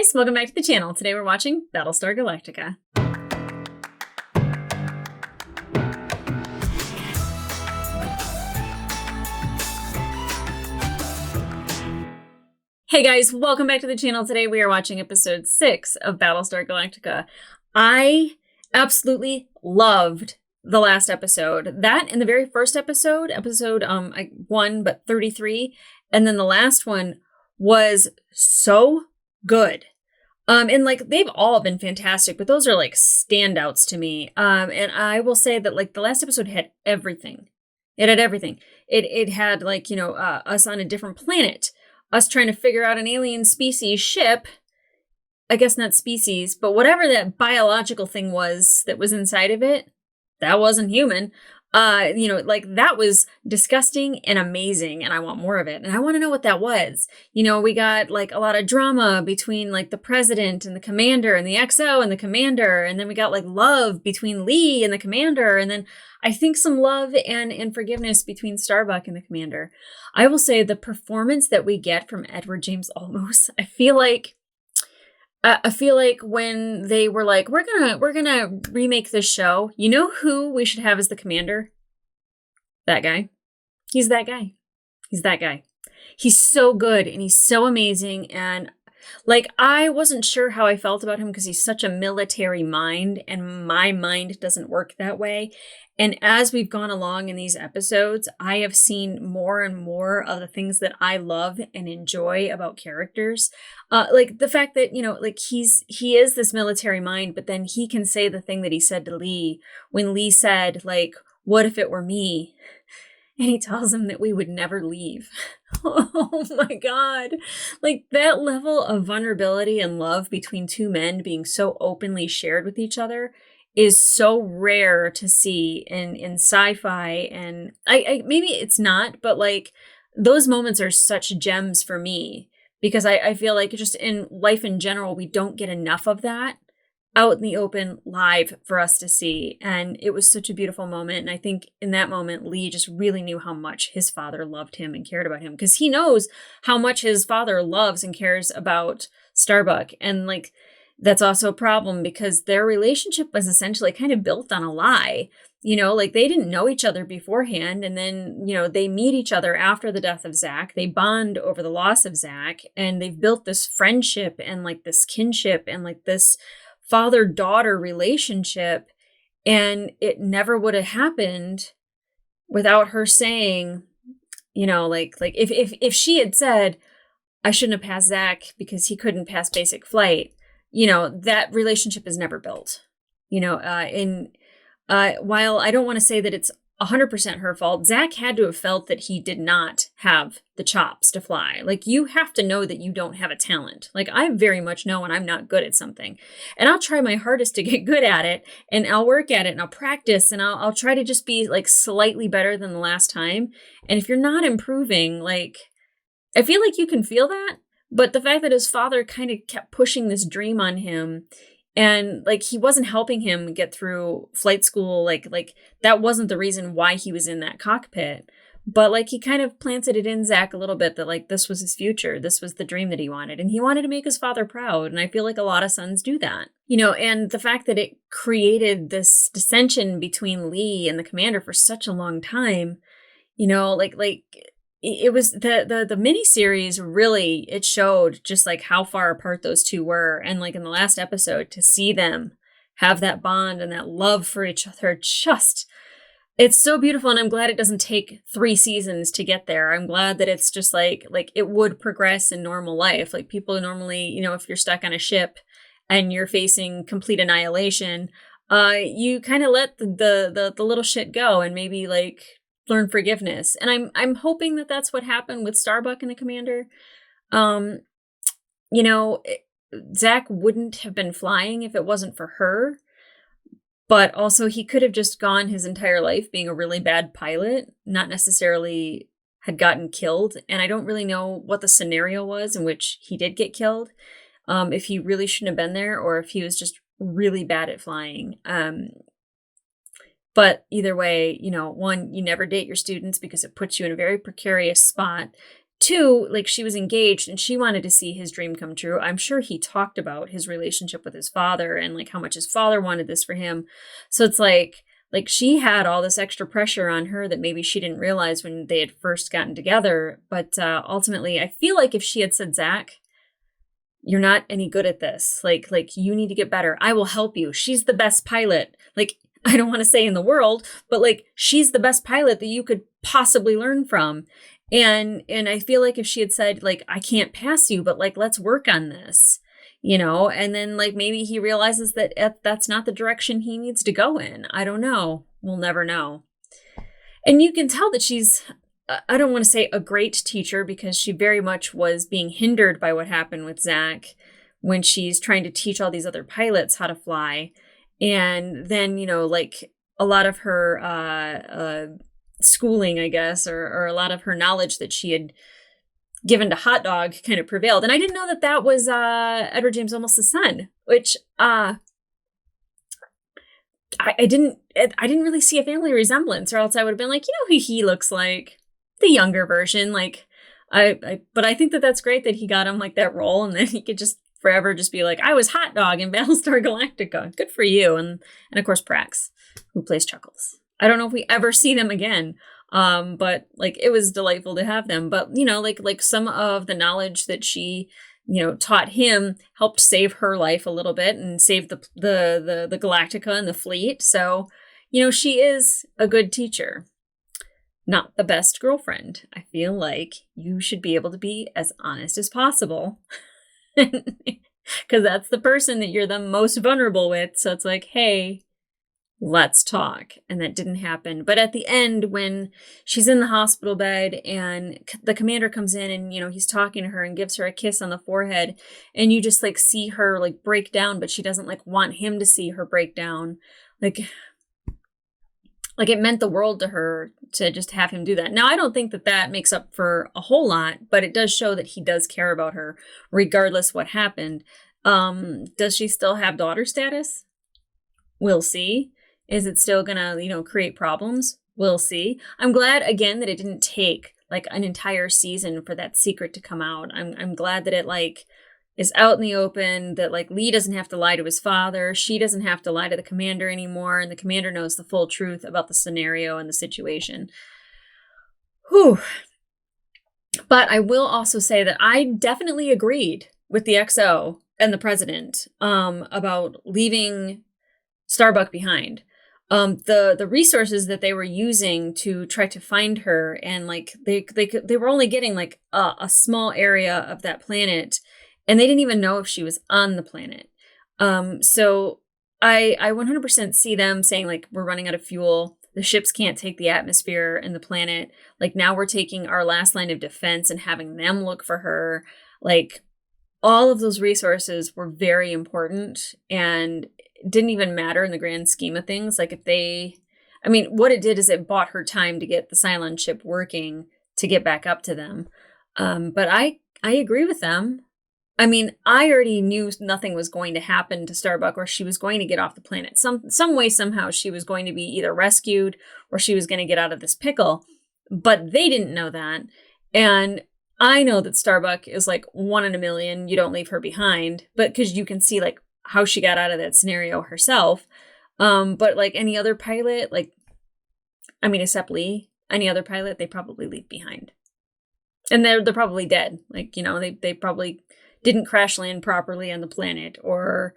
guys, welcome back to the channel. Today we're watching Battlestar Galactica. Hey guys, welcome back to the channel. Today we are watching episode 6 of Battlestar Galactica. I absolutely loved the last episode. That and the very first episode 1, but 33, and then the last one was so good. And like they've all been fantastic, but those are like standouts to me. And I will say that like the last episode had everything. It had everything. It had like, us on a different planet, us trying to figure out an alien species ship. I guess not species, but whatever that biological thing was that was inside of it, that wasn't human. Like that was disgusting and amazing, and I want more of it. And I want to know what that was. We got like a lot of drama between like the president and the commander and the XO and the commander. And then we got like love between Lee and the commander. And then I think some love and forgiveness between Starbuck and the commander. I will say the performance that we get from Edward James Olmos, I feel like when they were like, we're gonna remake this show, you know who we should have as the commander? That guy. He's that guy. He's so good and he's so amazing. And like, I wasn't sure how I felt about him because he's such a military mind and my mind doesn't work that way. And as we've gone along in these episodes, I have seen more and more of the things that I love and enjoy about characters. Like the fact that, like he is this military mind, but then he can say the thing that he said to Lee when Lee said, like, what if it were me? And he tells him that we would never leave. Oh my God. Like that level of vulnerability and love between two men being so openly shared with each other is so rare to see in sci-fi. And I maybe it's not, but like those moments are such gems for me because I feel like just in life in general, we don't get enough of that out in the open live for us to see. And it was such a beautiful moment. And I think in that moment, Lee just really knew how much his father loved him and cared about him because he knows how much his father loves and cares about Starbuck. And like, that's also a problem because their relationship was essentially kind of built on a lie. Like they didn't know each other beforehand. And then, they meet each other after the death of Zach. They bond over the loss of Zach. And they've built this friendship and like this kinship and like this father-daughter relationship. And it never would have happened without her saying, like if she had said, I shouldn't have passed Zach because he couldn't pass basic flight, that relationship is never built, while I don't want to say that it's 100% her fault, Zach had to have felt that he did not have the chops to fly. Like, you have to know that you don't have a talent. Like, I very much know when I'm not good at something. And I'll try my hardest to get good at it, and I'll work at it, and I'll practice, and I'll try to just be, like, slightly better than the last time. And if you're not improving, like, I feel like you can feel that. But the fact that his father kind of kept pushing this dream on him and like he wasn't helping him get through flight school, like that wasn't the reason why he was in that cockpit. But like he kind of planted it in Zach a little bit that like this was his future. This was the dream that he wanted. And he wanted to make his father proud. And I feel like a lot of sons do that. And the fact that it created this dissension between Lee and the commander for such a long time, it was the miniseries really, it showed just like how far apart those two were. And like in the last episode to see them have that bond and that love for each other, it's so beautiful. And I'm glad it doesn't take 3 seasons to get there. I'm glad that it's just like it would progress in normal life. Like people normally, if you're stuck on a ship and you're facing complete annihilation, you kind of let the little shit go and maybe like learn forgiveness. And I'm hoping that that's what happened with Starbuck and the commander. Zach wouldn't have been flying if it wasn't for her. But also he could have just gone his entire life being a really bad pilot, not necessarily had gotten killed. And I don't really know what the scenario was in which he did get killed. If he really shouldn't have been there or if he was just really bad at flying. But either way, one, you never date your students because it puts you in a very precarious spot. two, like she was engaged and she wanted to see his dream come true. I'm sure he talked about his relationship with his father and like how much his father wanted this for him. So it's like she had all this extra pressure on her that maybe she didn't realize when they had first gotten together. But ultimately, I feel like if she had said, Zach, you're not any good at this. Like you need to get better. I will help you. She's the best pilot. Like, I don't want to say in the world, but like she's the best pilot that you could possibly learn from. And I feel like if she had said like, I can't pass you, but like, let's work on this, and then like maybe he realizes that that's not the direction he needs to go in. I don't know. We'll never know. And you can tell that she's, I don't want to say a great teacher because she very much was being hindered by what happened with Zach when she's trying to teach all these other pilots how to fly. And then, like a lot of her schooling, I guess, or a lot of her knowledge that she had given to Hot Dog kind of prevailed. And I didn't know that was Edward James Olmos' son, which I didn't really see a family resemblance, or else I would have been like, who he looks like, the younger version. Like, but I think that's great that he got him like that role, and then he could just forever just be like, I was Hot Dog in Battlestar Galactica. Good for you. And of course, Prax, who plays Chuckles. I don't know if we ever see them again. But like, it was delightful to have them. But, like some of the knowledge that she, taught him helped save her life a little bit and save the Galactica and the fleet. So, she is a good teacher. Not the best girlfriend. I feel like you should be able to be as honest as possible. Because that's the person that you're the most vulnerable with. So it's like, hey, let's talk. And that didn't happen. But at the end, when she's in the hospital bed and the commander comes in and, he's talking to her and gives her a kiss on the forehead, and you just like see her like break down, but she doesn't like want him to see her break down. Like it meant the world to her to just have him do that. Now, I don't think that makes up for a whole lot, but it does show that he does care about her regardless what happened. Does she still have daughter status? We'll see. Is it still gonna, create problems? We'll see. I'm glad again that it didn't take like an entire season for that secret to come out. I'm glad that it like is out in the open, that like Lee doesn't have to lie to his father. She doesn't have to lie to the commander anymore. And the commander knows the full truth about the scenario and the situation. Whew. But I will also say that I definitely agreed with the XO and the president about leaving Starbuck behind. The resources that they were using to try to find her, and like they were only getting like a small area of that planet, and they didn't even know if she was on the planet. So I 100% see them saying like, we're running out of fuel. The ships can't take the atmosphere and the planet. Like now we're taking our last line of defense and having them look for her. Like all of those resources were very important and didn't even matter in the grand scheme of things. Like what it did is it bought her time to get the Cylon ship working to get back up to them. But I agree with them. I already knew nothing was going to happen to Starbuck, or she was going to get off the planet. Some way, somehow, she was going to be either rescued or she was going to get out of this pickle. But they didn't know that. And I know that Starbuck is like 1 in a million. You don't leave her behind. But because you can see like how she got out of that scenario herself. But like any other pilot, except Lee, any other pilot, they probably leave behind. And they're probably dead. Like, they probably didn't crash land properly on the planet, or,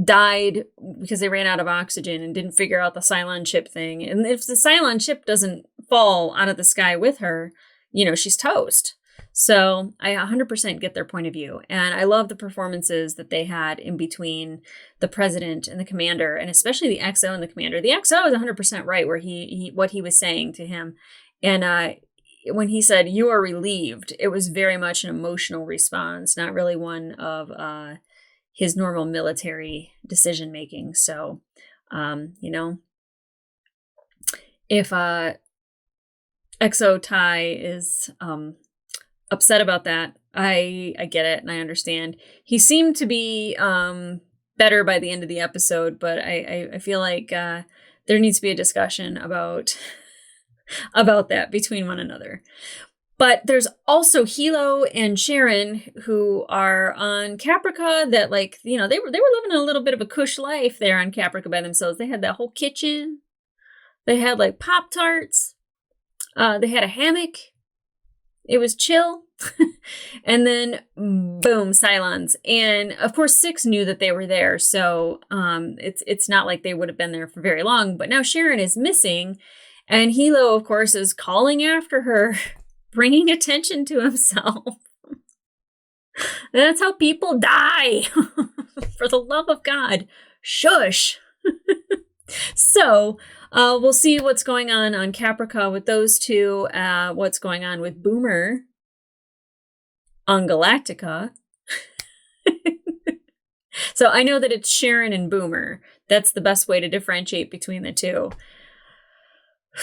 died because they ran out of oxygen and didn't figure out the Cylon ship thing. And if the Cylon ship doesn't fall out of the sky with her, she's toast. So I 100% get their point of view. And I love the performances that they had in between the president and the commander, and especially the XO and the commander. The XO is 100% right where what he was saying to him. And when he said, "You are relieved," it was very much an emotional response, not really one of his normal military decision making. So, if XO Tai is upset about that, I get it and I understand. He seemed to be better by the end of the episode, but I feel like there needs to be a discussion about about that between one another. But there's also Hilo and Sharon who are on Caprica that, like, you know, they were living a little bit of a cush life there on Caprica by themselves. They had that whole kitchen. They had like Pop-Tarts. They had a hammock. It was chill. And then boom, Cylons. And of course Six knew that they were there, so it's not like they would have been there for very long. But now Sharon is missing, and Hilo, of course, is calling after her, bringing attention to himself. That's how people die. For the love of God, shush. So we'll see what's going on Caprica with those two, what's going on with Boomer on Galactica. So I know that it's Sharon and Boomer. That's the best way to differentiate between the two.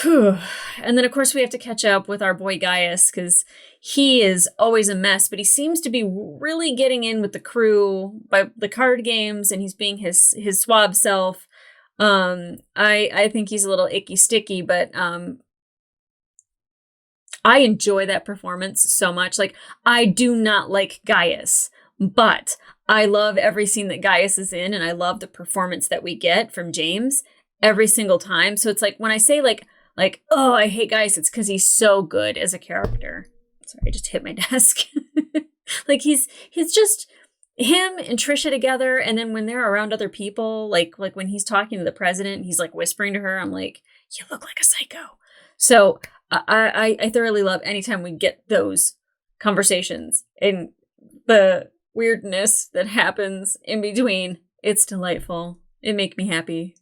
Whew. And then, of course, we have to catch up with our boy Gaius, because he is always a mess, but he seems to be really getting in with the crew by the card games, and he's being his suave self. I think he's a little icky sticky, but I enjoy that performance so much. Like, I do not like Gaius, but I love every scene that Gaius is in, and I love the performance that we get from James every single time. So it's like, when I say like, oh, I hate Gaius, it's because he's so good as a character. Sorry, I just hit my desk. Like, he's just him and Trisha together, and then when they're around other people, like when he's talking to the president, he's like whispering to her, I'm like, you look like a psycho. So I thoroughly love anytime we get those conversations and the weirdness that happens in between. It's delightful. It makes me happy.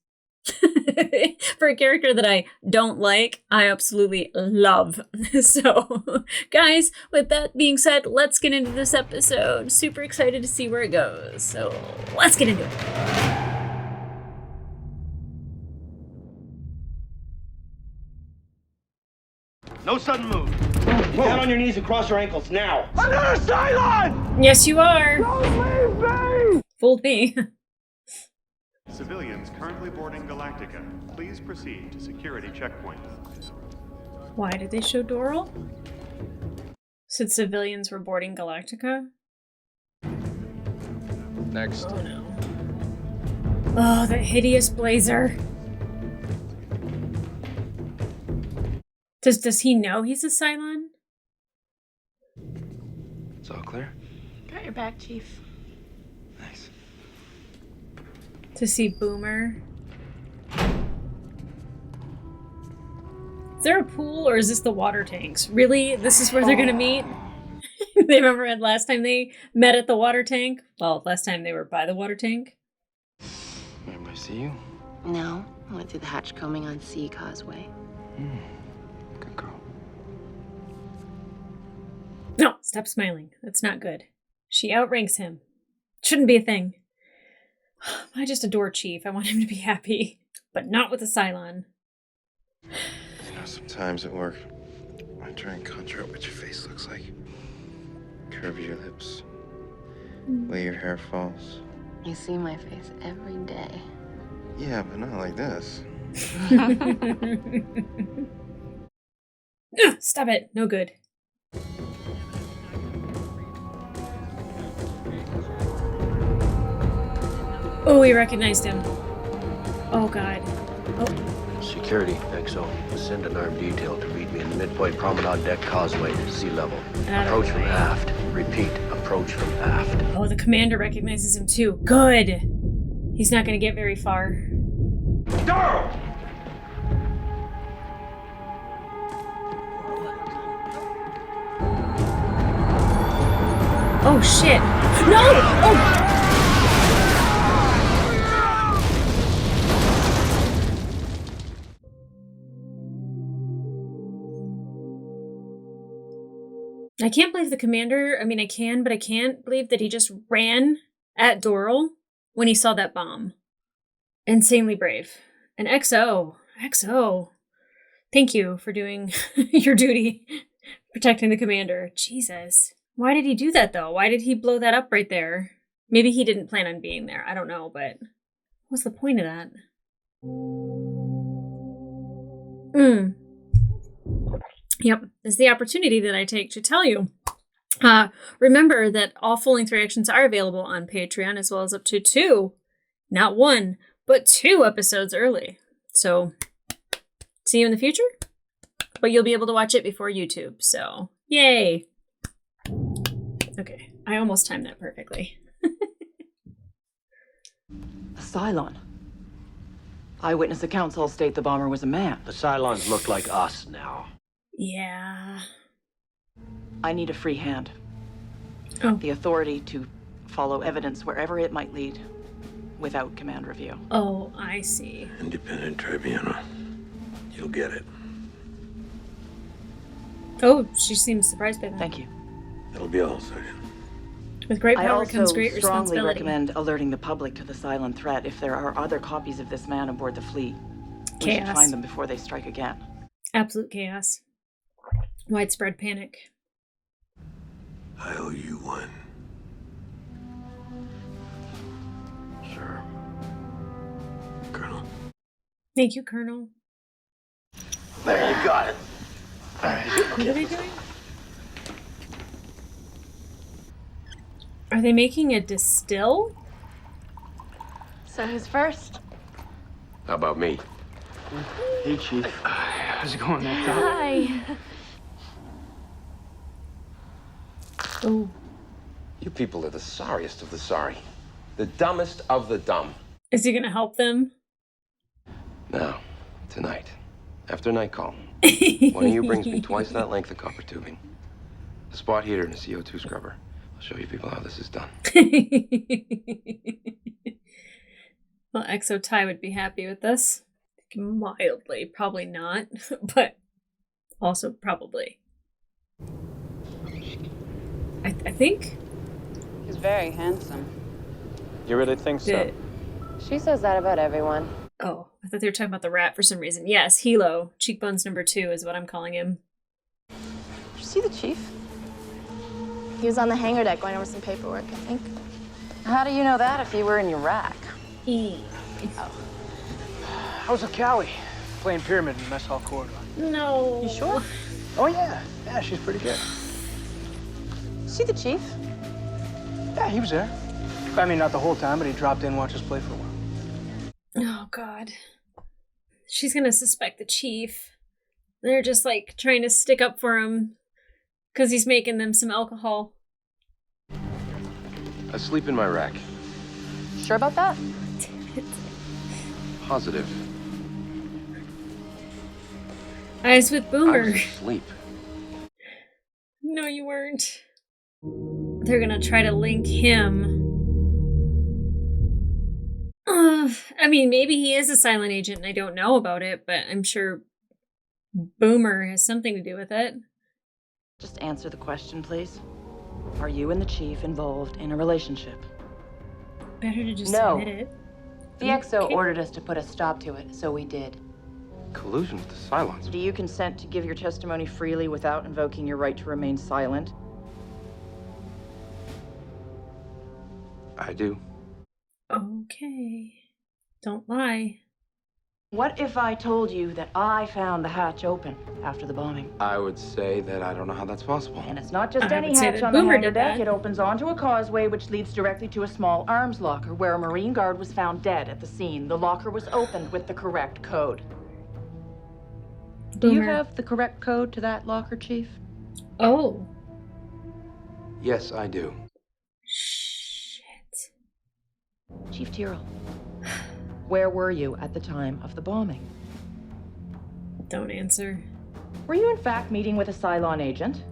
For a character that I don't like, I absolutely love. So, guys, with that being said, let's get into this episode. Super excited to see where it goes. So, let's get into it. No sudden move. Get down on your knees and cross your ankles now. I'm not a Cylon! Yes, you are. Don't leave me! Fooled me. Civilians currently boarding Galactica. Please proceed to security checkpoint. Why did they show Doral? Since civilians were boarding Galactica? Next. Oh no. Oh, that hideous blazer. Does he know he's a Cylon? It's all clear? Got your back, Chief. Nice. To see Boomer. Is there a pool, or is this the water tanks? Really? This is where they're gonna meet? They remember last time they met at the water tank? Well, last time they were by the water tank. Anybody see you? No, I went through the hatch combing on Sea Causeway. Good girl. No, stop smiling. That's not good. She outranks him. Shouldn't be a thing. I just adore Chief. I want him to be happy. But not with a Cylon. You know, sometimes at work, I try and conjure up what your face looks like. Curve your lips. Way your hair falls. You see my face every day. Yeah, but not like this. Stop it. No good. Oh, we recognized him. Oh, God. Oh. Security, XO. Send an armed detail to meet me in the midpoint promenade deck causeway to sea level. Approach from aft. Repeat, approach from aft. Oh, the commander recognizes him too. Good. He's not going to get very far. Darryl! Oh, shit. No! Oh! I can't believe the commander, I mean, I can, but I can't believe that he just ran at Doral when he saw that bomb. Insanely brave. And XO, thank you for doing your duty, protecting the commander. Jesus. Why did he do that, though? Why did he blow that up right there? Maybe he didn't plan on being there. I don't know, but what's the point of that? Yep, this is the opportunity that I take to tell you. Remember that all full-length reactions are available on Patreon, as well as up to 2, not 1, but 2 episodes early. So, see you in the future, but you'll be able to watch it before YouTube, so yay! Okay, I almost timed that perfectly. A Cylon. Eyewitness accounts all state the bomber was a man. The Cylons look like us now. Yeah. I need a free hand. Oh. The authority to follow evidence wherever it might lead without command review. Oh, I see. Independent tribunal. You'll get it. Oh, she seems surprised by that. Thank you. That'll be all, Sergeant. With great I power also comes great strongly responsibility. recommend alerting the public to the Cylon threat if there are other copies of this man aboard the fleet. We should Chaos. find them before they strike again. Absolute chaos. Widespread panic. I owe you one. Sure. Colonel. Thank you, Colonel. There, you got it. What are they doing? Are they making a distill? So who's first? How about me? Hey, Chief. How's it going, man? Hi. Oh. You people are the sorriest of the sorry. The dumbest of the dumb. Is he gonna help them? Now, tonight, after night call, one of you brings me twice that length of copper tubing, a spot heater, and a CO2 scrubber. I'll show you people how this is done. Well, Exo Ty would be happy with this. Mildly, probably not, but also probably. I think. He's very handsome. You really think so? She says that about everyone. Oh, I thought they were talking about the rat for some reason. Yes, Hilo. Cheekbones number 2 is what I'm calling him. Did you see the chief? He was on the hangar deck going over some paperwork, I think. How do you know that if you were in your rack? How's the Callie? Playing pyramid in the mess hall corridor. No. You sure? Oh, yeah. Yeah, she's pretty good. See the chief? Yeah, he was there. I mean, not the whole time, but he dropped in and watched us play for a while. Oh, God. She's gonna suspect the chief. They're just, like, trying to stick up for him because he's making them some alcohol. I sleep in my rack. Sure about that? Positive. I was with I Boomer. was asleep. No, you weren't. They're gonna try to link him. I mean, maybe he is a silent agent and I don't know about it, but I'm sure Boomer has something to do with it. Just answer the question, please. Are you and the chief involved in a relationship? Better to just No. admit it. The XO Okay. ordered us to put a stop to it, so we did. Collusion with the Cylons. Do you consent to give your testimony freely without invoking your right to remain silent? I do. Okay. Don't lie. What if I told you that I found the hatch open after the bombing? I would say that I don't know how that's possible. And it's not just I any would say hatch that on the Boomer hangar did deck. that. It opens onto a causeway which leads directly to a small arms locker where a Marine guard was found dead at the scene. The locker was opened with the correct code. Do you Boomer. have the correct code to that locker, Chief? Oh. Yes, I do. Shit. Chief Tyrrell, where were you at the time of the bombing? Don't answer. Were you in fact meeting with a Cylon agent?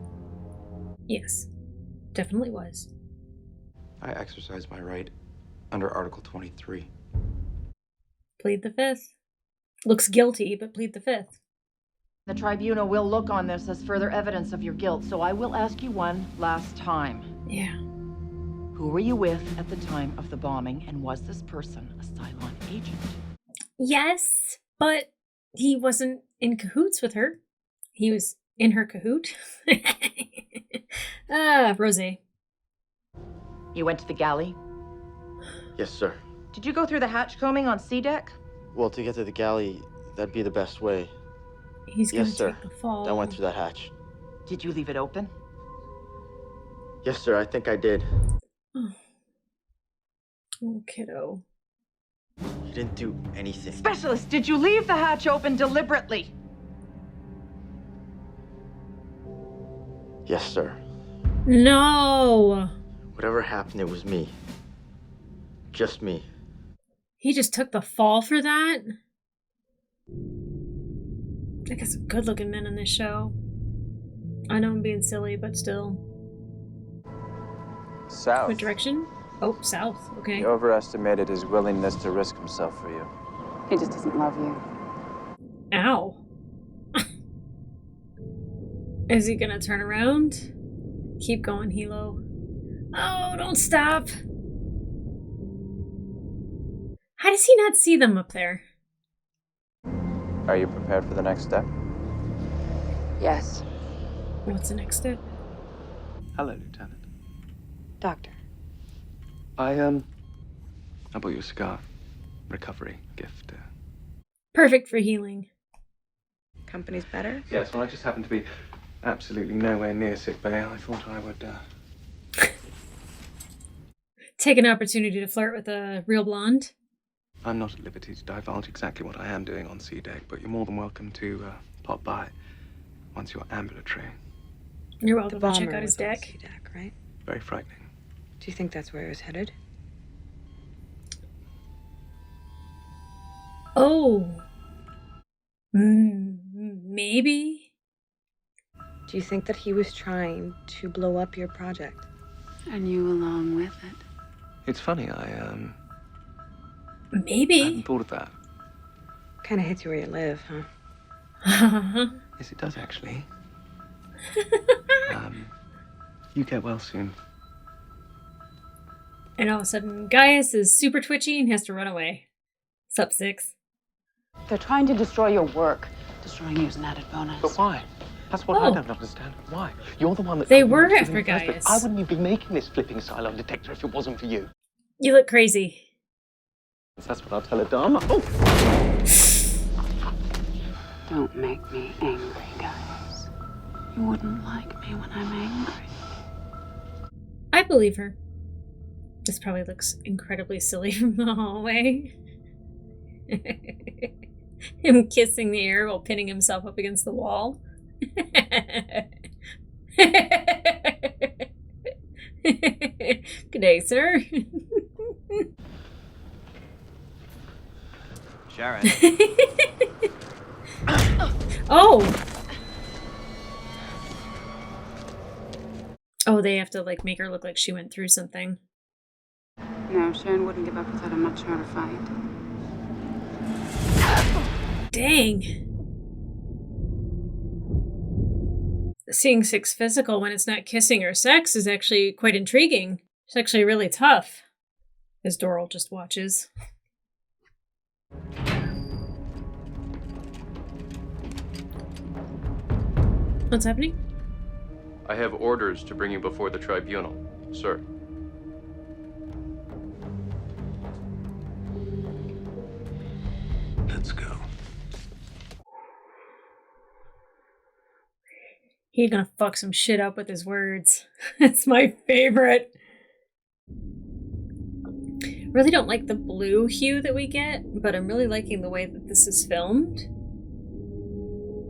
Yes. Definitely was. I exercise my right under Article 23. Plead the 5th. Looks guilty, but plead the 5th. The tribunal will look on this as further evidence of your guilt, so I will ask you one last time. Yeah. Who were you with at the time of the bombing, and was this person a Cylon agent? Yes, but he wasn't in cahoots with her. He was in her cahoot. Rosé. You went to the galley? Yes, sir. Did you go through the hatch combing on C deck? Well, to get to the galley, that'd be the best way. He's gonna Yes, sir. take the fall. I went through that hatch. Did you leave it open? Yes, sir. I think I did. Oh, kiddo. You didn't do anything. Specialist, did you leave the hatch open deliberately? Yes, sir. No! Whatever happened, it was me. Just me. He just took the fall for that? I got some good looking men on this show. I know I'm being silly, but still. South. What direction? Oh, south. Okay. He overestimated his willingness to risk himself for you. He just doesn't love you. Ow. Is he gonna turn around? Keep going, Hilo. Oh, don't stop. How does he not see them up there? Are you prepared for the next step? Yes. What's the next step? Hello, Lieutenant. Doctor. I bought you a cigar. Recovery gift. Perfect for healing. Company's better? Yes, well, I just happened to be absolutely nowhere near sick bay. I thought I would, Take an opportunity to flirt with a real blonde. I'm not at liberty to divulge exactly what I am doing on sea deck, but you're more than welcome to pop by once you're ambulatory. You're welcome to check out his deck. Deck, right? Very frightening. Do you think that's where he was headed? Oh. Maybe. Do you think that he was trying to blow up your project? And you along with it? It's funny, I Maybe. hadn't thought of that. Kind of hits you where you live, huh? Yes, it does, actually. You get well soon. And all of a sudden, Gaius is super twitchy and has to run away. Sup, Six? They're trying to destroy your work. Destroying you is an added bonus. But why? That's what I don't understand. Why? You're the one that... They were after Gaius. I wouldn't even be making this flipping silo detector if it wasn't for you. You look crazy. That's what I'll tell Adama. Oh! Don't make me angry, guys. You wouldn't like me when I'm angry. I believe her. This probably looks incredibly silly from the hallway. Him kissing the air while pinning himself up against the wall. Good day, sir. Sharon. Oh! Oh, they have to, like, make her look like she went through something. No, Sharon wouldn't give up without a much harder fight. Dang. Seeing Six physical when it's not kissing or sex is actually quite intriguing. It's actually really tough. As Doral just watches. What's happening? I have orders to bring you before the tribunal, sir. Let's go. He's gonna fuck some shit up with his words. It's my favorite. Really don't like the blue hue that we get, but I'm really liking the way that this is filmed.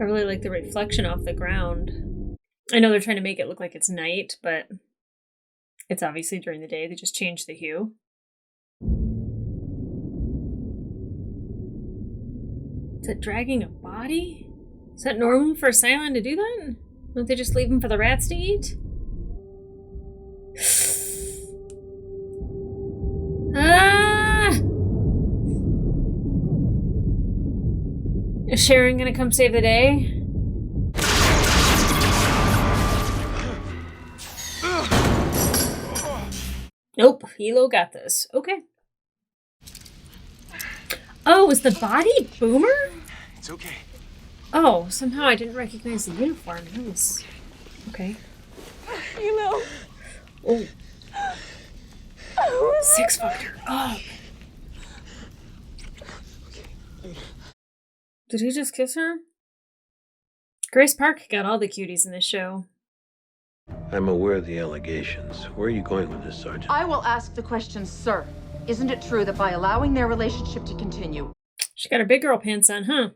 I really like the reflection off the ground. I know they're trying to make it look like it's night, but it's obviously during the day. They just changed the hue. Is it dragging a body? Is that normal for a Cylon to do that? Don't they just leave them for the rats to eat? Ah! Is Sharon gonna come save the day? Nope, Hilo got this. Okay. Oh, is the body Boomer? It's okay. Oh, somehow I didn't recognize the uniform. Nice. Okay. Hilo. Oh. Six fucked her up. Did he just kiss her? Grace Park got all the cuties in this show. I'm aware of the allegations. Where are you going with this, Sergeant? I will ask the question, sir. Isn't it true that by allowing their relationship to continue... She got her big girl pants on, huh?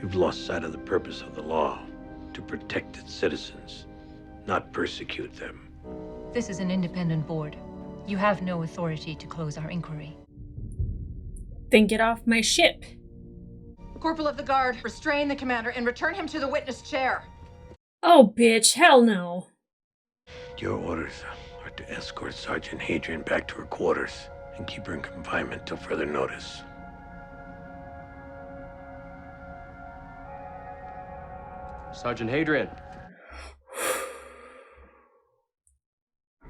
You've lost sight of the purpose of the law. To protect its citizens, not persecute them. This is an independent board. You have no authority to close our inquiry. Then get off my ship. Corporal of the Guard, restrain the commander and return him to the witness chair. Oh, bitch, hell no. Your orders are to escort Sergeant Hadrian back to her quarters and keep her in confinement till further notice. Sergeant Hadrian.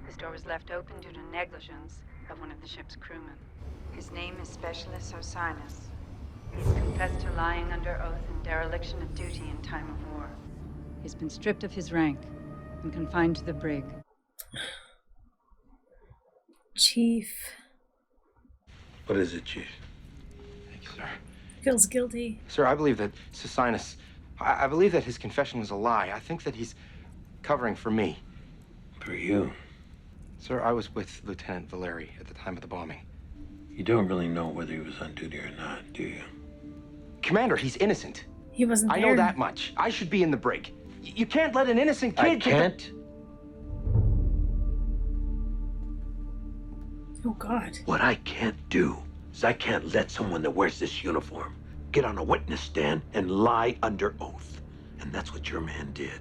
This door was left open due to negligence of one of the ship's crewmen. His name is Specialist Osiris. He's confessed to lying under oath in dereliction of duty in time of war. He's been stripped of his rank and confined to the brig. Chief. What is it, Chief? Thank you, sir. Feels guilty. Sir, I believe that Osiris... I believe that his confession was a lie. I think that he's covering for me. For you? Sir, I was with Lieutenant Valeri at the time of the bombing. You don't really know whether he was on duty or not, do you? Commander, he's innocent. He wasn't there. I know that much. I should be in the brig. You can't let an innocent kid... I can't? Oh, God. What I can't do is I can't let someone that wears this uniform get on a witness stand and lie under oath. And that's what your man did.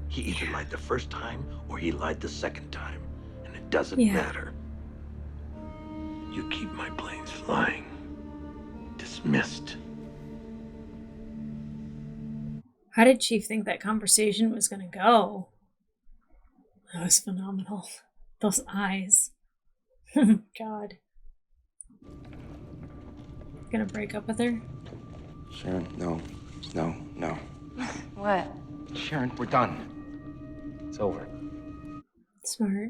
He either lied the first time or he lied the second time. And it doesn't matter. You keep my planes flying. Dismissed. How did Chief think that conversation was going to go? That was phenomenal. Those eyes. God. Gonna break up with her? Sharon, no. What? Sharon, we're done. It's over. Smart.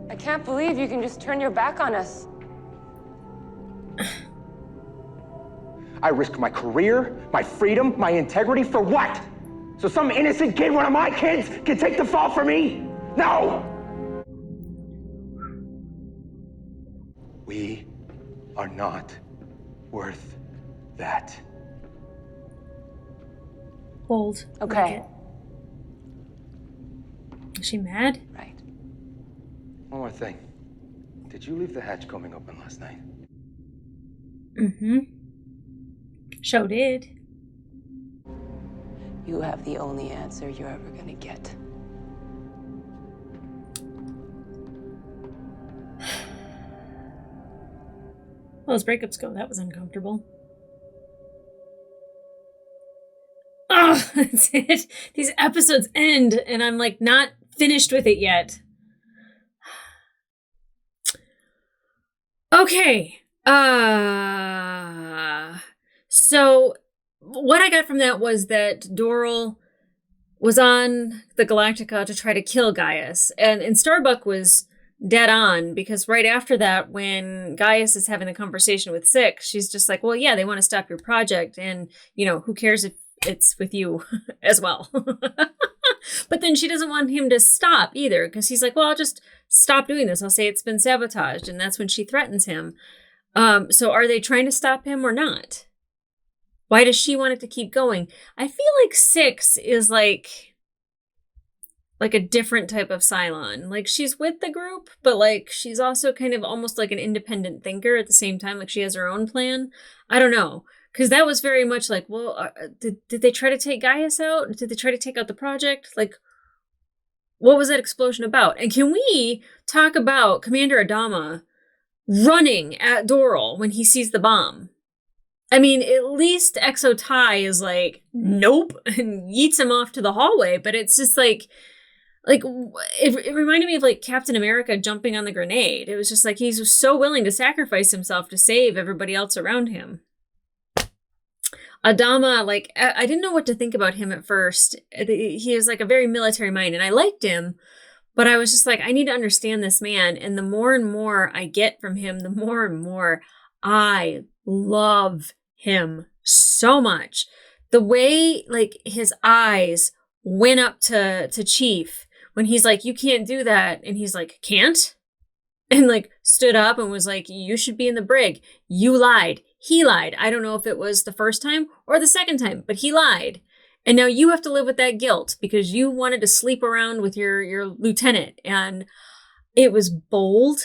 I can't believe you can just turn your back on us. I risk my career, my freedom, my integrity for what? So some innocent kid, one of my kids, can take the fall for me? No! We are not worth that. Bold. Okay. Like is she mad? Right. One more thing. Did you leave the hatch combing open last night? Mm-hmm. Show did. You have the only answer you're ever gonna get. Well, as breakups go, that was uncomfortable. Oh, that's it. These episodes end, and I'm like not finished with it yet. Okay. So what I got from that was that Doral was on the Galactica to try to kill Gaius, and Starbuck was dead on, because right after that, when Gaius is having a conversation with Six, she's just like, well, yeah, they want to stop your project, and, you know, who cares if it's with you as well. But then she doesn't want him to stop either, because he's like, well, I'll just stop doing this. I'll say it's been sabotaged, and that's when she threatens him. So are they trying to stop him or not? Why does she want it to keep going? I feel like Six is like a different type of Cylon. Like, she's with the group, but like she's also kind of almost like an independent thinker at the same time. Like, she has her own plan. I don't know. Because that was very much like, well, did they try to take Gaius out? Did they try to take out the project? Like, what was that explosion about? And can we talk about Commander Adama running at Doral when he sees the bomb? I mean, at least Exo Tai is like, nope, and yeets him off to the hallway. But it's just like it reminded me of like Captain America jumping on the grenade. It was just like he's so willing to sacrifice himself to save everybody else around him. Adama, like, I didn't know what to think about him at first. He is like a very military mind, and I liked him, but I was just like, I need to understand this man. And the more and more I get from him, the more and more I love him so much, the way like his eyes went up to Chief when he's like, you can't do that. And he's like, can't? And like stood up and was like, you should be in the brig. You lied. He lied. I don't know if it was the first time or the second time, but he lied. And now you have to live with that guilt because you wanted to sleep around with your lieutenant. And it was bold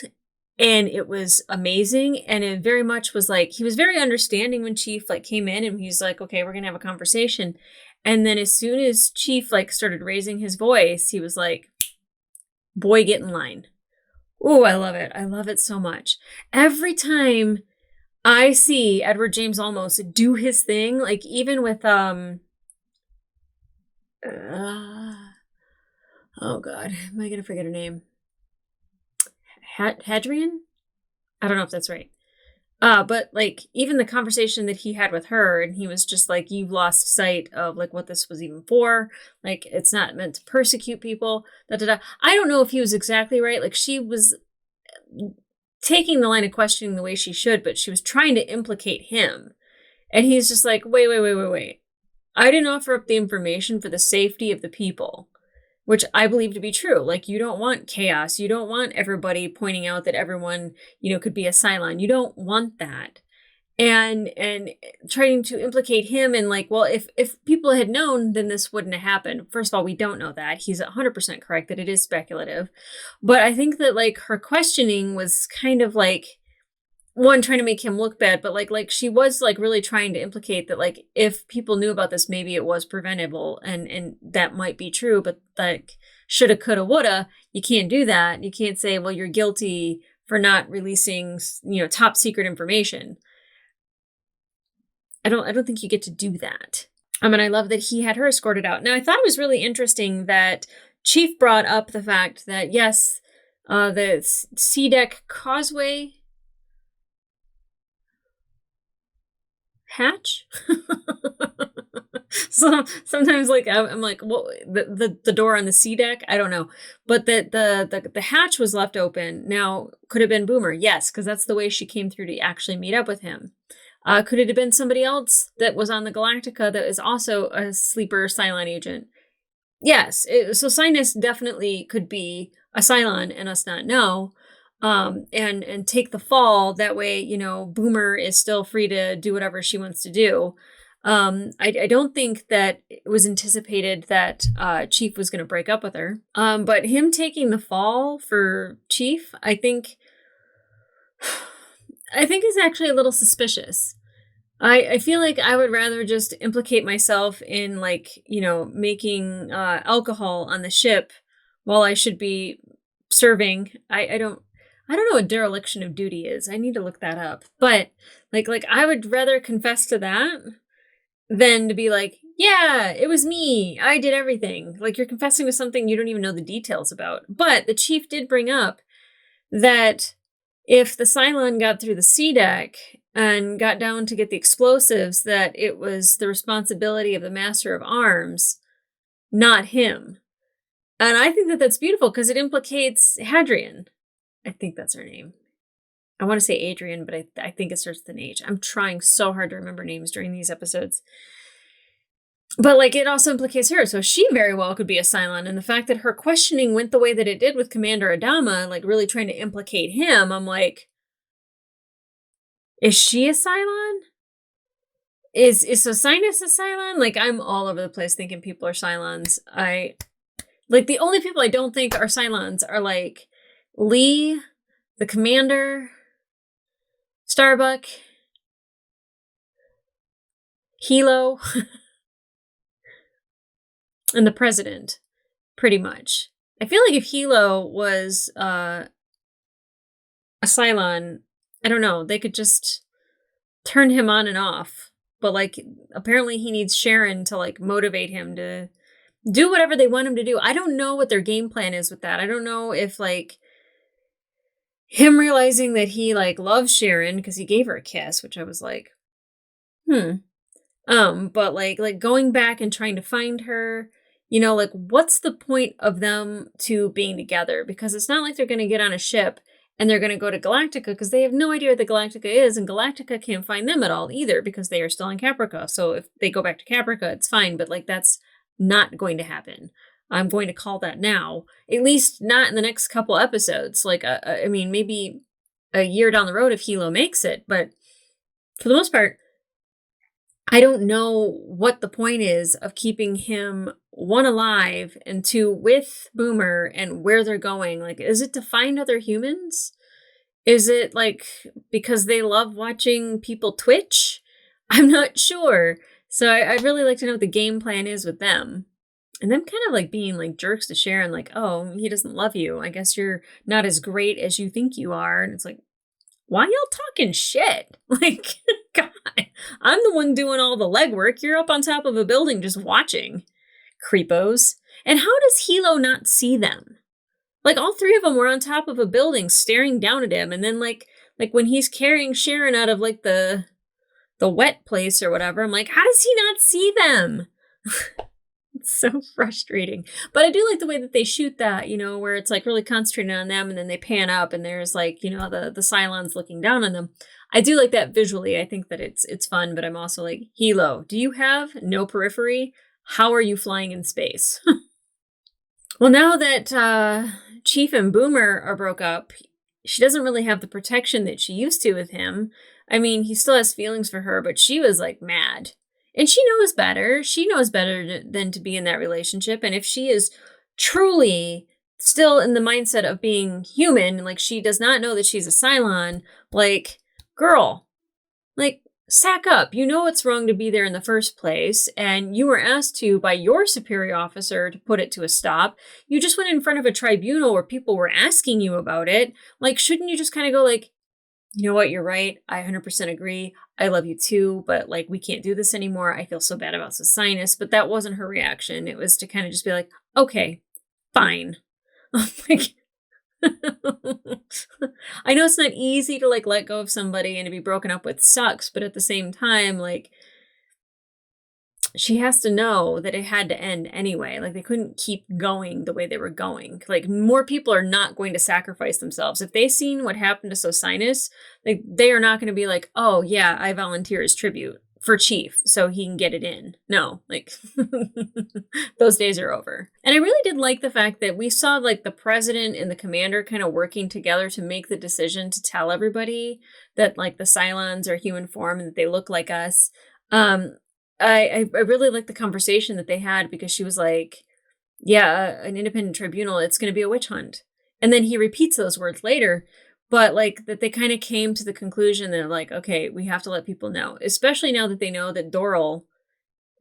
and it was amazing. And it very much was like, he was very understanding when Chief like came in and he's like, okay, we're going to have a conversation. And then as soon as Chief like started raising his voice, he was like, boy, get in line. Oh, I love it. I love it so much. Every time I see Edward James Olmos do his thing, like even with, oh God, am I going to forget her name? Hadrian? I don't know if that's right. But like even the conversation that he had with her, and he was just like, you've lost sight of like what this was even for. Like, it's not meant to persecute people. Da, da, da. I don't know if he was exactly right. Like, she was taking the line of questioning the way she should, but she was trying to implicate him. And he's just like, wait. I didn't offer up the information for the safety of the people, which I believe to be true. Like, you don't want chaos. You don't want everybody pointing out that everyone, could be a Cylon. You don't want that. And trying to implicate him in like, well, if people had known, then this wouldn't have happened. First of all, we don't know that. He's 100% correct that it is speculative. But I think that like her questioning was kind of like, one, trying to make him look bad, but like she was like really trying to implicate that like if people knew about this, maybe it was preventable, and that might be true, but like shoulda, coulda, woulda, you can't do that. You can't say, well, you're guilty for not releasing, top secret information. I don't think you get to do that. And I love that he had her escorted out. Now, I thought it was really interesting that Chief brought up the fact that yes, the sea deck causeway hatch. So sometimes like I'm like, well, the door on the sea deck, I don't know, but the hatch was left open. Now, could it have been Boomer? Yes, because that's the way she came through to actually meet up with him. Could it have been somebody else that was on the Galactica that is also a sleeper Cylon agent? Yes. So Sinus definitely could be a Cylon and us not know. And take the fall. That way, Boomer is still free to do whatever she wants to do. I don't think that it was anticipated that Chief was going to break up with her. But him taking the fall for Chief, I think is actually a little suspicious. I feel like I would rather just implicate myself in like, making alcohol on the ship while I should be serving. I don't know what dereliction of duty is. I need to look that up. But like I would rather confess to that than to be like, yeah, it was me. I did everything. Like, you're confessing to something you don't even know the details about. But the Chief did bring up that if the Cylon got through the sea deck and got down to get the explosives, that it was the responsibility of the Master of Arms, not him. And I think that that's beautiful because it implicates Hadrian. I think that's her name. I want to say Adrian, but I think it starts with an H. I'm trying so hard to remember names during these episodes. But like it also implicates her. So she very well could be a Cylon. And the fact that her questioning went the way that it did with Commander Adama, like really trying to implicate him, I'm like, is she a Cylon? Is Sosinus a Cylon? Like, I'm all over the place thinking people are Cylons. The only people I don't think are Cylons are like Lee, the Commander, Starbuck, Hilo, and the President, pretty much. I feel like if Hilo was a Cylon, I don't know, they could just turn him on and off. But like, apparently he needs Sharon to like motivate him to do whatever they want him to do. I don't know what their game plan is with that. I don't know if like him realizing that he like loves Sharon because he gave her a kiss, which I was like, but like going back and trying to find her, like what's the point of them two being together? Because it's not like they're going to get on a ship and they're going to go to Galactica because they have no idea where the Galactica is, and Galactica can't find them at all either because they are still in Caprica. So if they go back to Caprica, it's fine, but like that's not going to happen. I'm going to call that now, at least not in the next couple episodes. Like, I mean, maybe a year down the road if Hilo makes it, but for the most part, I don't know what the point is of keeping him, one, alive, and two, with Boomer and where they're going. Like, is it to find other humans? Is it like because they love watching people twitch? I'm not sure. So I'd really like to know what the game plan is with them. And them kind of like being like jerks to Sharon, like, oh, he doesn't love you. I guess you're not as great as you think you are. And it's like, why y'all talking shit? Like, God, I'm the one doing all the legwork. You're up on top of a building just watching. Creepos. And how does Hilo not see them? Like, all three of them were on top of a building staring down at him. And then like when he's carrying Sharon out of like the wet place or whatever, I'm like, how does he not see them? It's so frustrating. But I do like the way that they shoot that, you know, where it's like really concentrated on them and then they pan up and there's like, you know, the Cylons looking down on them. I do like that visually. I think that it's fun, but I'm also like, Hilo, do you have no periphery? How are you flying in space? Well, now that Chief and Boomer are broke up, she doesn't really have the protection that she used to with him. I mean, he still has feelings for her, but she was like mad. And she knows better. She knows better than to be in that relationship. And if she is truly still in the mindset of being human, like she does not know that she's a Cylon, like, girl, like, sack up. You know it's wrong to be there in the first place. And you were asked to by your superior officer to put it to a stop. You just went in front of a tribunal where people were asking you about it. Like, shouldn't you just kind of go like, you know what, you're right. I 100% agree. I love you too, but like, we can't do this anymore. I feel so bad about Sosinus, but that wasn't her reaction. It was to kind of just be like, okay, fine. Like, I know it's not easy to like let go of somebody and to be broken up with sucks, but at the same time, like, she has to know that it had to end anyway. Like, they couldn't keep going the way they were going. Like, more people are not going to sacrifice themselves. If they seen what happened to Sosinus, like, they are not going to be like, oh yeah, I volunteer as tribute for Chief so he can get it in. No, like, those days are over. And I really did like the fact that we saw like the president and the commander kind of working together to make the decision to tell everybody that like the Cylons are human form and that they look like us. I really like the conversation that they had because she was like, yeah, an independent tribunal, it's going to be a witch hunt. And then he repeats those words later, but like that they kind of came to the conclusion that like, okay, we have to let people know, especially now that they know that Doral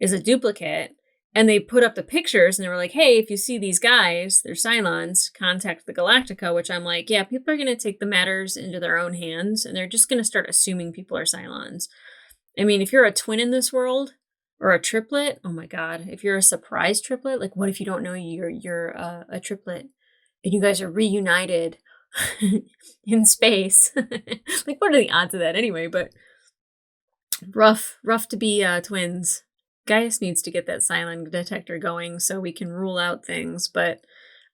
is a duplicate. And they put up the pictures and they were like, hey, if you see these guys, they're Cylons, contact the Galactica, which I'm like, yeah, people are going to take the matters into their own hands and they're just going to start assuming people are Cylons. I mean, if you're a twin in this world, or a triplet, oh my god, if you're a surprise triplet, like what if you don't know you're a triplet and you guys are reunited in space? Like, what are the odds of that anyway? But rough to be twins. Gaius needs to get that Cylon detector going so we can rule out things. But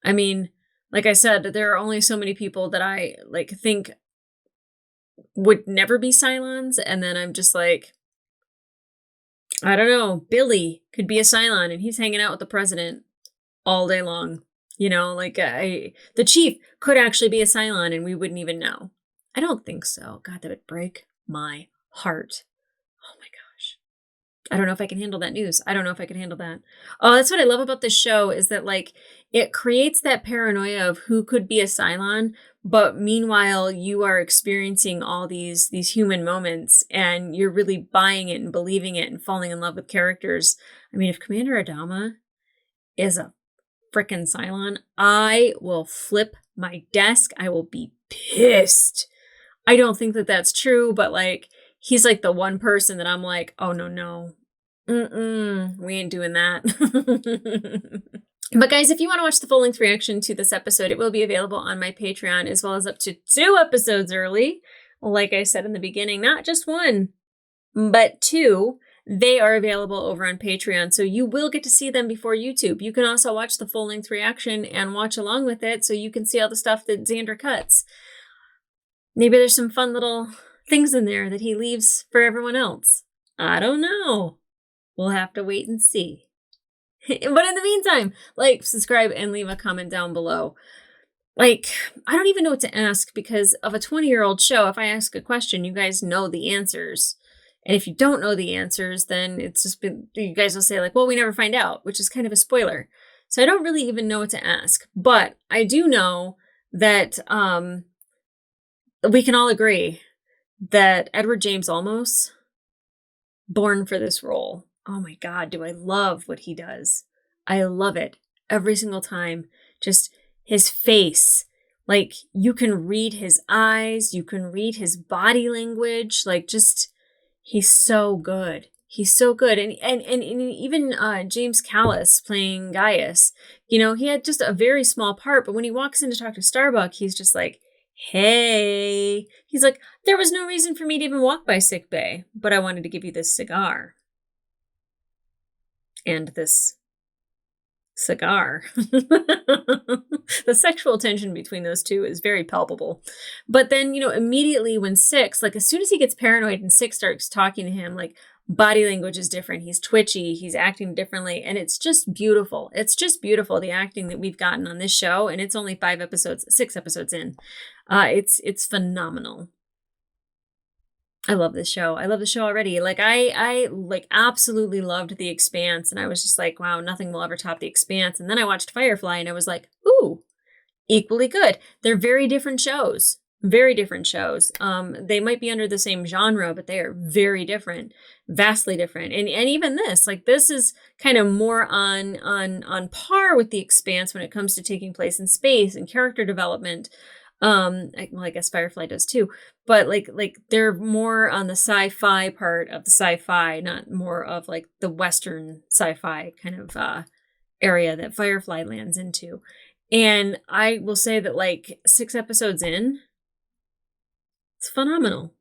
I mean, like I said, there are only so many people that I like think would never be Cylons, and then I'm just like, I don't know, Billy could be a Cylon and he's hanging out with the president all day long. You know, like the Chief could actually be a Cylon and we wouldn't even know. I don't think so. God, that would break my heart. Oh my gosh. I don't know if I can handle that news. I don't know if I can handle that. Oh, that's what I love about this show is that like it creates that paranoia of who could be a Cylon, but meanwhile you are experiencing all these human moments and you're really buying it and believing it and falling in love with characters. I mean, if Commander Adama is a frickin' Cylon, I will flip my desk. I will be pissed. I don't think that that's true, but like he's like the one person that I'm like, oh no. We ain't doing that. But guys, if you want to watch the full-length reaction to this episode, it will be available on my Patreon, as well as up to 2 episodes early. Like I said in the beginning, not just 1, but 2. They are available over on Patreon, so you will get to see them before YouTube. You can also watch the full-length reaction and watch along with it, so you can see all the stuff that Xander cuts. Maybe there's some fun little things in there that he leaves for everyone else. I don't know. We'll have to wait and see. But in the meantime, like, subscribe, and leave a comment down below. Like, I don't even know what to ask because of a 20-year-old show. If I ask a question, you guys know the answers. And if you don't know the answers, then it's just been, you guys will say like, well, we never find out, which is kind of a spoiler. So I don't really even know what to ask. But I do know that we can all agree that Edward James Olmos, born for this role. Oh my God, do I love what he does. I love it every single time. Just his face, like you can read his eyes, you can read his body language, like just, he's so good. He's so good. And even James Callis playing Gaius, you know, he had just a very small part, but when he walks in to talk to Starbuck, he's just like, hey, he's like, there was no reason for me to even walk by sickbay, but I wanted to give you this cigar. And this cigar. The sexual tension between those two is very palpable. But then, you know, immediately when Six, like as soon as he gets paranoid and Six starts talking to him, like body language is different. He's twitchy. He's acting differently. And it's just beautiful. It's just beautiful, the acting that we've gotten on this show. And it's only 6 episodes in. It's phenomenal. I love this show. I love the show already. Like I like absolutely loved The Expanse, and I was just like, wow, nothing will ever top The Expanse. And then I watched Firefly and I was like, ooh, equally good. They're very different shows. Very different shows. They might be under the same genre, but they are very different, vastly different. And even this, like this is kind of more on par with The Expanse when it comes to taking place in space and character development. I guess Firefly does too, but like they're more on the sci-fi part of the sci-fi, not more of like the Western sci-fi kind of area that Firefly lands into. And I will say that like 6 episodes in, it's phenomenal.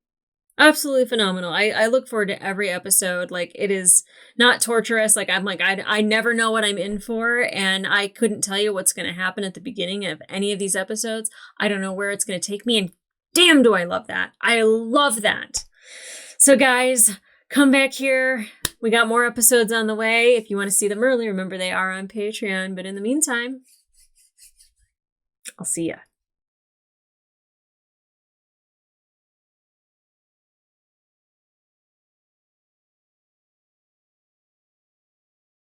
Absolutely phenomenal. I look forward to every episode. Like it is not torturous. Like I'm like, I never know what I'm in for. And I couldn't tell you what's going to happen at the beginning of any of these episodes. I don't know where it's going to take me. And damn, do I love that. I love that. So guys, come back here. We got more episodes on the way. If you want to see them early, remember they are on Patreon. But in the meantime, I'll see ya.